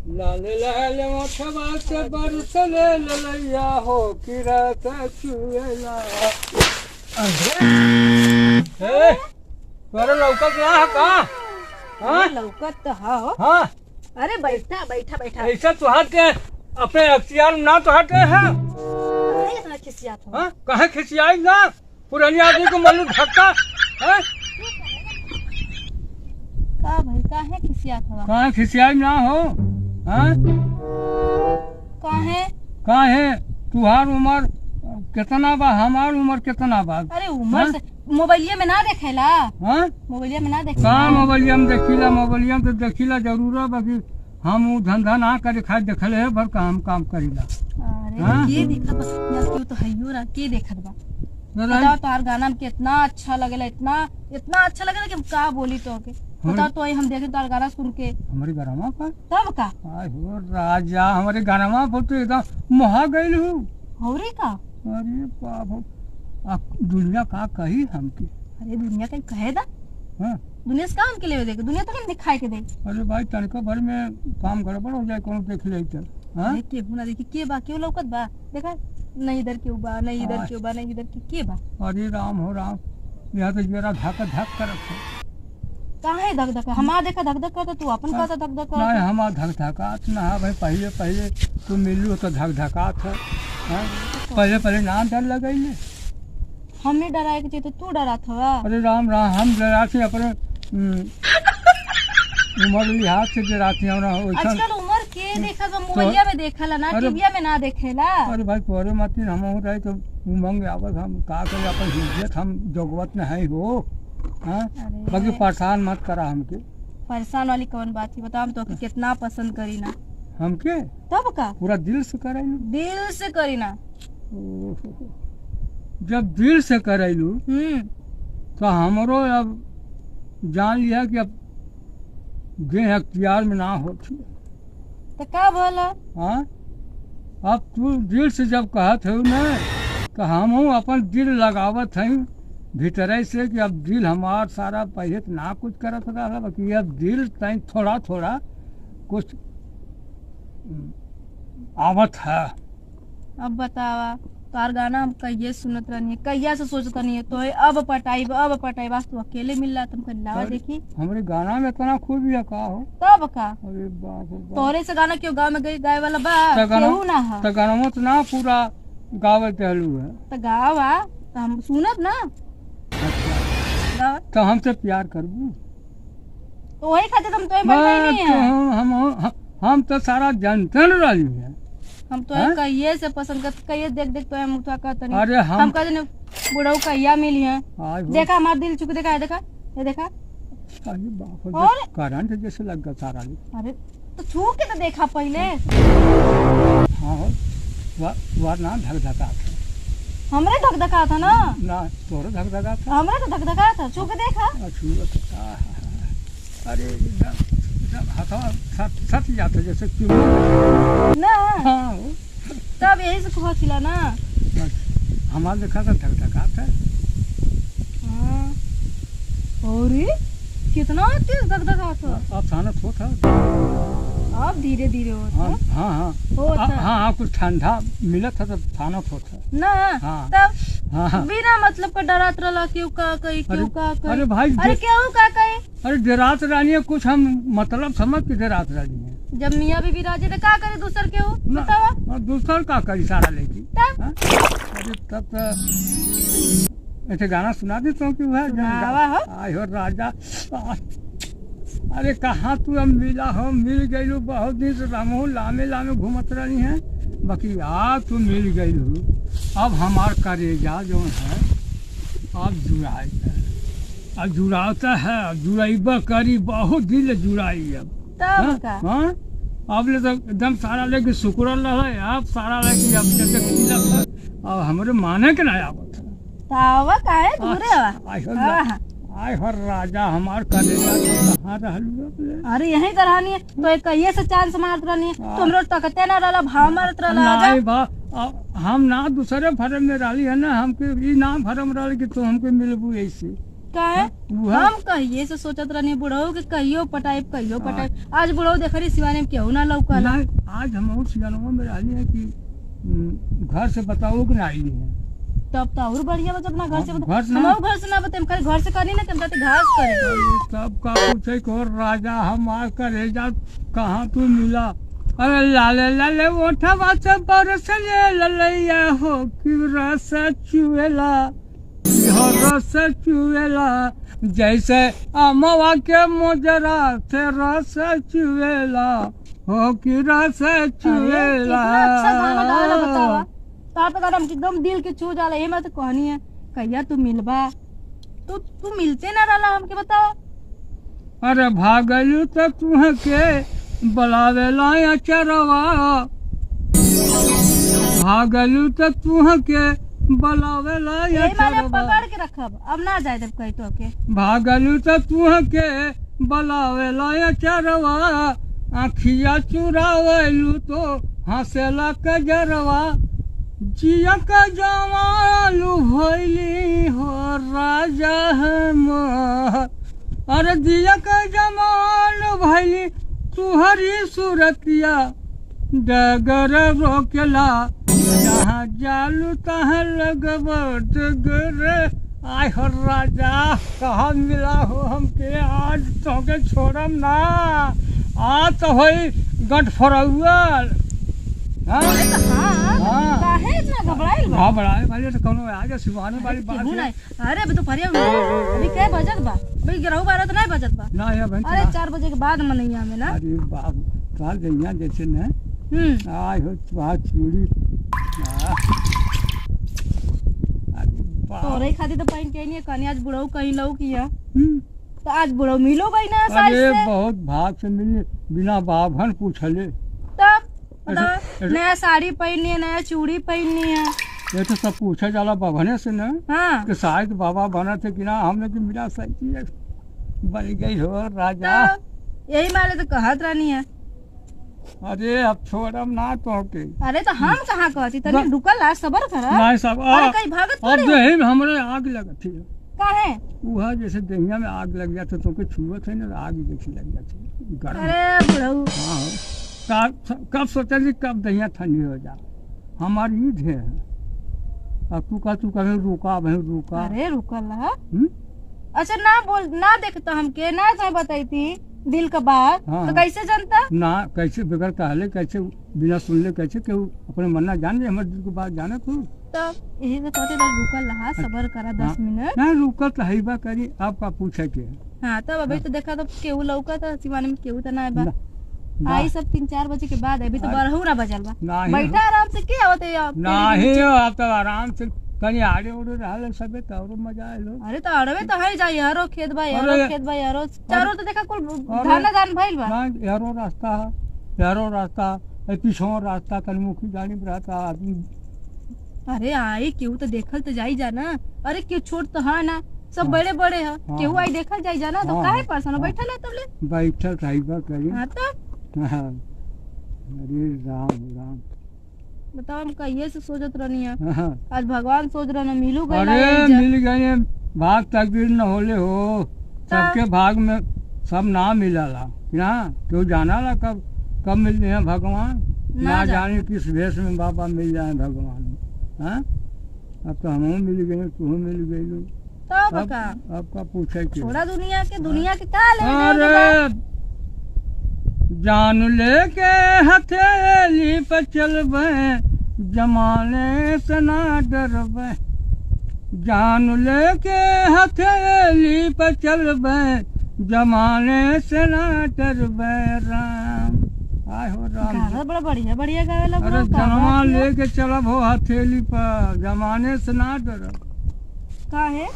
लाले लाले मोठवा से बरसले ललैया हो कि रात चुएला। ए तोरे लौकत ना है का? हां लौकत तो हो। हां अरे बैठा बैठा बैठा ऐसा तो हाथ के अपने अख्तियार में ना तो हटे है। काहे इतना खिसियात हो? हां काहे खिसियाई ना पुरानी आदमी को मालूम धक्का है का भाई काहे खिसियात हो? काहे खिसियाई ना हो। हां काहे तुहार उम्र कितना बा हमार उम्र कितना बा? अरे उम्र से मोबाइलिया में ना देखेला। हां मोबाइलिया में ना देखेला का मोबाइलिया में देखिला मोबाइलिया में तो देखिला जरूर है बाकी हम वो धंधा ना करे खाए देखले है भर काम करीला। अरे हाँ? के देखत बा क्यों तो हइयो रा के देखत बा। बताओ तोहार गाना में कितना अच्छा लगेला इतना अच्छा लगेला कि हम का बोली तो के बताओ तो हम देखे तोहार गाना सुन के हमारे गाना का तब का आय हो राजा हमारे गाना में तो एकदम मोहा गइल हूँ। हौरी का अरे बाप दुनिया का कही हमके। अरे दुनिया कहीं कहे दा हाँ दुनिया से काम के लिए देखे दुनिया तो नहीं दिखाई के दे। अरे भाई तनका भर में काम गड़बड़ हो जाए कौन देख ले तो हाँ के ना देखी के बा क्यों लौकत बा देखा नहीं इधर क्यों बा नहीं इधर क्यों बा नहीं इधर के बा। अरे राम हो राम यहाँ तो जरा धक करत है। काहे धक धक हमार देखा धक धक करता तू अपन कहता धक धक नहीं हमार धक धकात ना है भाई पहले तू मिलू तो धक धकात है। पहले ना डर लगैले हमें डराए के चाहिए तो तू डरा था। अरे राम हम डरा थे अपने उम्र लिहाज से डरा थे। आजकल उम्र के देखा तो मोबाइलिया में देखला ना टीविया में ना देखेला। अरे भाई तोरे मत हम हो रहे तो उमंग आवत हम का करे अपन इज्जत हम जोगवत न है हो। हां बाकी परेशान मत करा हमके। परेशान वाली कौन बात है बताओ हम तो कितना पसंद करी ना हमके तब का पूरा दिल से करैलू दिल से करी ना। जब दिल से करैलू तो हमरो अब जान लिया कि अब देह अख्तियार में ना होती तो का भला। हाँ अब तू दिल से जब कहत हो ना तो हम अपन दिल लगावत है भीतर से कि अब दिल हमार सारा पहले तो ना कुछ करत रहा बाकी अब दिल तय थोड़ा थोड़ा कुछ आवत है। अब बतावा तार गाना हम कहिए सुनत रहनी कहिया से सोचत नहीं है तो अब पटाई बस तू अकेले मिल रहा तुमको लावा देखी हमारे गाना में इतना खूबी है का हो तब का। अरे बाप तोरे से गाना क्यों गाँव में गई गाय वाला बा केहू ना है तो गाना तो ना पूरा गावे चलू है तो गावा तो हम सुनत ना। अच्छा तो हमसे प्यार करबू तो वही खातिर तुम तो नहीं है हम तो सारा जनता रही है। हम तो कहिए से पसंद कर कहिए देख तो हम उठा कहते नहीं। अरे हम कहते नहीं बुढ़ऊ कहिया मिली है देखा हमारा दिल चुक देखा है देखा ये देखा अरे बाप करंट जैसे लग गया सारा। अरे तो छू के तो देखा पहले। हाँ वरना धक हमरे धक धका था ना तोरे धक धका था हमरे तो धक धका था छू के देखा। अरे सच जाता जैसे ना हाँ तब यही से कहा थिला ना हमारा देखा था धक धका था। और कितना तेज धक धका था अब थानत होता अब धीरे धीरे होता। हाँ कुछ ठंडा मिला था तब थानत होता ना तब हाँ बिना मतलब का डरात रहा क्यों का कही क्यों का कही। अरे भाई अरे क्यों का कही अरे डरात रानी है कुछ हम मतलब समझ के डरात रानी है। जब मियाँ बीबी राजे तो का करे दूसर के हो बतावा दूसर का करी सारा लेगी। अरे तब ऐसे गाना सुना देता हूँ कि आय हो राजा। अरे कहाँ तू अब मिला हो मिल गई बहुत दिन से रामो लामे घूमत रही है बाकी आज तू मिल गई अब हमार करेजा जो है अब जुड़ाई है अब जुड़ाता है अब जुड़ाइबा करी बहुत दिल जुड़ाई अब। हाँ अब ले तो एकदम सारा लेके शुक्र रहे अब सारा लेके अब जैसे अब हमारे माने के ना आवत आय हर राजा हमार कलेजा कहाँ रहलू। अरे यही कहानी है तो एक कहिए से चांस मारत रहनी है तुम लोग तकते ना रहला भाव मारत रहला। हम ना दूसरे फर्म में रहली है ना हमके ई ना फर्म रहल कि तू हमके मिलबू ऐसे का है उहा हम कहिए से सोचत रहनी बुढ़ऊ के कहियो पटाइब आज बुढ़ऊ देख रही सिवाने में केहू ना लौकल नहीं, आज हम सियानों में रहनी है कि घर से बताओ कि नहीं है। तब तो और बढ़िया बच अपना घर से घर से ना- हम घर से ना बताएं खाली घर से करनी ना तुम घास करे सब का पूछे को राजा हमार करेजा कहाँ तू मिला। अरे लाले लाले ओठवा से बरसले ललैया हो कि रस चुएला हो रस चुएला जैसे अमवा के मोजरा से रस चुएला हो कि रस चुएला। अच्छा गाना गाना बतावा तार तो गाना एकदम दिल के छू जाला ये मैं तो कहनी है कहिया तू मिलबा तू मिलते ना रहला हमके बताओ। अरे भागलू तो तुह के बलावेला या चरवा भागलू तो तुह के बलावेला या यही माने चरवा पकड़ के रखब अब ना जाए जब कही तो के भागलू तो तुह के बलावेला या चरवा आखिया चुरावेलू तो हंसेला कजरवा जिया का जवालू भैली हो राजा हमर। अरे जिया का जमाल भैली तुहरी सूरतिया डगर रोकेला जहाँ जालू तहाँ लगब डगर। आय हो राजा कहाँ मिला हो हमके आज तोके छोड़म ना आज तो होई गट फरौल। हाँ अरे तो हाँ हाँ। काहे इतना घबराइल बा बड़ाए वाले तो कोनो आगे सिवाने वाली बात केहू है नहीं अरे अभी तो फरिया अभी क्या बजत बा भाई गिरहू बारह तो नहीं बजत बा ना है बहन अरे 4 बजे के बाद मनैया में ना अरे बाप काल गैया जैसे न आय हो बात चूड़ी तोरे खातिर तो पहन के नहीं कनी आज बुढ़ऊ कहीं लऊ किया हम्म। तो आज बुढ़ऊ मिलो गई ना साइज अरे से बहुत भाग से मिलने बिना बाभन पूछले तब बताओ ऐसे- नया साड़ी पहननी है नया चूड़ी पहननी है ये तो सब पूछे जाला बाभने से न हाँ कि शायद बाबा बना थे कि ना हमने कि मिला सही बन गई हो राजा। तो यही मारे तो कहत रहनी है अरे अब छोड़म ना तो के अरे तो हम कहाँ कहती तनी रुकल आज सबर कर नहीं सब अरे कहीं भागत अब थोड़ी देही में हमरे आग लगत थी काहे वह जैसे दहिया में आग लग जाता तो के छुअत है ना आग जैसी लग जाती गर्म। अरे बुढ़ऊ हाँ कब सोचा जी कब दहिया ठंडी हो जा हमारी ईद है अब तू कभी रुका भाई रुका। अरे रुकल है हम्म? अच्छा ना बोल ना देखता हमके ना चाहे बताई थी दिल का बात हाँ। तो कैसे जानता ना कैसे बगैर कहले कैसे बिना सुनले कैसे केहू अपने मन ना जान ले हमारे दिल की बात जाने तू तब यही तो कहते थे रुकल रहा सबर करा 10 मिनट ना रुका तो हैबा करी आपका पूछे के हाँ तब अभी तो देखा तो केहू लौका था सिवाने में केहू तो ना बा ना आई सब 3-4 बजे के बाद अभी तो अरे। बरहू ना बजल बा नाही बैठा आराम से क्या होते आप नाही आप तो आराम से कहीं आड़े उड़े रहा सबे तो और मजा आए लो। अरे तो अड़वे तो है जाई हरो खेत भाई हरो अरे। खेत भाई हरो चारों तो देखा कुल अरे। धान धान भइल बा ना यारो रास्ता है पीछो रास्ता कल मुखी गाड़ी में रहता आदमी। अरे आई केहू तो देखल तो जाई जाना अरे क्यों छोट तो है ना सब हाँ। बड़े बड़े है हाँ, केहू हाँ। आई देखल जाई जाना तो हाँ, काहे हाँ, परसन हाँ। बैठल है तब ले बैठल रहबा करी। हाँ तो हाँ। अरे राम राम। बताओ हम कहिए से सोचत रहनी है हाँ। आज भगवान सोच रहा ना मिलू गए अरे मिल गए भाग तकदीर न होले हो सबके भाग में सब ना मिलला ना क्यों जाना ला कब मिलते हैं भगवान ना ना जाने। जाने किस भेष में बाबा मिल जाए भगवान। हाँ अब तो हम मिल गए तू मिल गई लो तब अब का आपका पूछे के छोड़ा दुनिया के का ले अरे जान लेके हथेली पर चलबे जमाने से ना डरबे जान लेके हथेली पर चलबे जमाने से ना डरबे राम। आय हो राम। गाना बड़ा बढ़िया बढ़िया गावेला अरे बड़ा का जनमा बात है। लेके चलब हो हथेली पर जमाने से ना डरब का है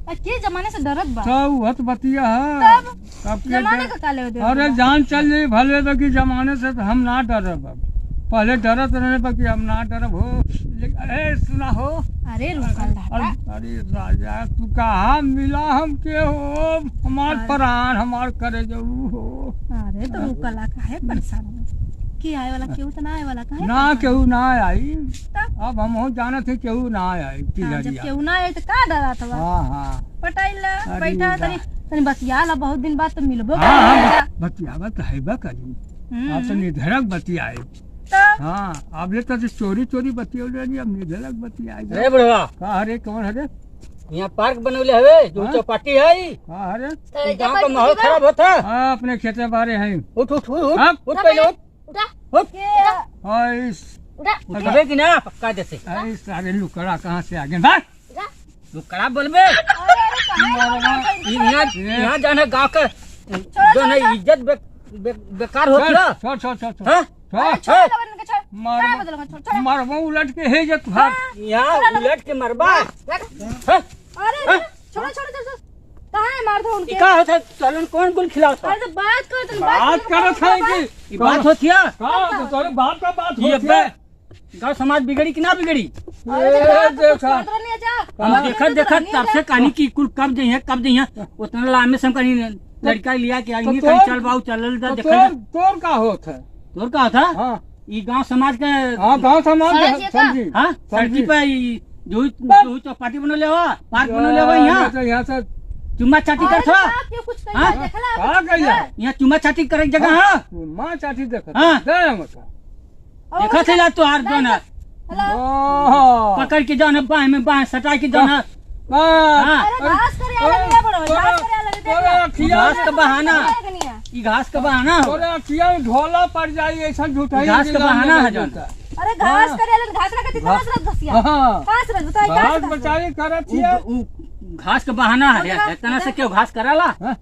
के जमाने से डरत बा सब हत बतिया है तब अब के जमाने का काले होते अरे जान चल जाई भले तो कि जमाने से तो हम ना डरब अब पहले डरत रहे पर कि हम ना डरब हो ए सुना हो अरे रुकल रहा अरे राजा तू कहाँ मिला हमके हो हमार अरे। प्राण हमार करे जाऊ हो अरे तो रुकला का है परेशान की आए वाला केहू तो ना आए वाला का है ना केहू ना आई तब अब हम हो जाने थे केहू ना आई हाँ, जब पिलरिया। केहू ना आए तो का डरा था हाँ हाँ पटाइला अरे बैठा वाह। तनी तनी बतिया ला, बहुत दिन बाद तो मिलबो हाँ करेला। हाँ बतियावा तो हैबा करी। आप तो निधड़क बतियाए। तो हाँ अब ले तो चोरी चोरी बतियोले रही, अब निधड़क बतियाए। अरे बुढ़वा का हरे कौन हरे यहाँ पार्क बनवले हवे जो हाँ? चौपाटी है का हरे गाँव का माहौल खराब होता। हाँ अपने खेते बारे हैं। उठ उठ उठ हाँ? उठ पहले उठ उठा उठ के और इस उठबे कि ना पक्का जैसे अरे सारे लुकड़ा कहाँ से आ गए भाग। तू कड़ा बोलबे यहाँ जाना गाँव का जो है इज्जत बेकार होती है। छोड़ छोड़ छोड़ छोड़ हाँ? छोड़ छोड़ मारबो उलट के हे जत भाग। यहाँ उलट के मरबा। हाँ? अरे छोड़ो छोड़ो छोड़ो, कहाँ है मार दो उनके। का होता चलन कौन कौन खिलाओ था? अरे तो बात कर, तुम बात करत है कि ये बात होती है। का तो तोरे बात का बात ये होती है। गाँव समाज बिगड़ी कि ना बिगड़ी? ए देखा हम देखत देखत तब से कहानी की कुल कब जइए उतना लामे से हम कहीं लड़का लिया के आई तो कहीं चल बाऊ चलल तो देखल तोर का होत है। तोर का था हाँ ई गांव समाज के हाँ गाँव समाज समझिए का? समझी। हां समझी। सड़की पे ई जो चौपाटी बनले हो पार्क बनले हो यहाँ तो यहाँ यहाँ से चुम्मा चाटी कर था कुछ हाँ? का गया यहाँ चुम्मा चाटी करे जगह हां माँ चाची देखा हाँ। दे मत देखा थे जा तो हार दोना ओह पकड़ के जाना बाएं में बाएं सटा के जाना हाँ अरे घास करे अलग नहीं बड़ो, घास करे अलग तोरा देखो। घास का बहाना देखनिया। ई घास का बहाना हो तोरा किया ढोला पड़ जाई ऐसा झूठाई घास का बहाना है जान। अरे घास करे अलग, घास रखा कितना रस घसिया। हाँ घास रस बताई घास घास। बचाई करत छिया। घास का बहाना है इतना से क्यों घास कराला हाँ?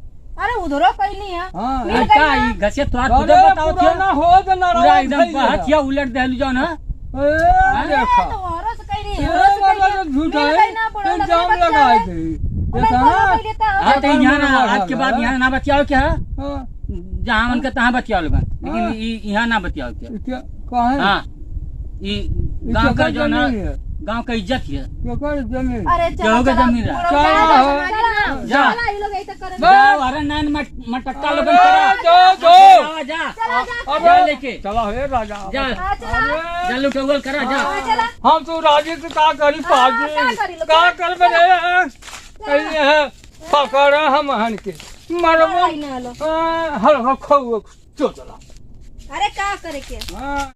अरे उधरो कहीं नहीं है। हाँ मिल का गई ई ना। घसिया तो अरे तुझे बताओ पुराना थे हो तो ना पूरा एकदम बहतिया उलट देलू जौन है अरे देखा तो औरों से कहीं नहीं है, ये औरों से कहीं वाला नहीं है। झूठा मिल है गई ना, बड़ो लगे इल्जाम बच्चा लगाए है। थे उन्हें देखा बोलो ना पहले तो हाँ तो यहाँ ना हाँ, आज के बाद यहाँ ना बतियाओ क्या है हाँ, जहाँ मन के तहाँ बतियाओ लोग लेकिन हाँ। यहाँ ना बतियाओ क्या क्या कहाँ है हाँ ई गाँव का जो ना जमीन है गाँव का इज्जत है केकर जमीन अरे केहू के जमीन रहा। जा। ये लोग ऐसा करे। जाओ अरे नैन मटक्का लोग जो जा जा अब जा लेके चला हे राजा जा आ चला। अरे, जा लुटोगल करा जा आ चला। हम तो राजी तो का करी का पाजी करी लोग? का कर बने है पकड़ हम हन के मरबो आई ना लो। हल खो चो चला अरे का करे के। हाँ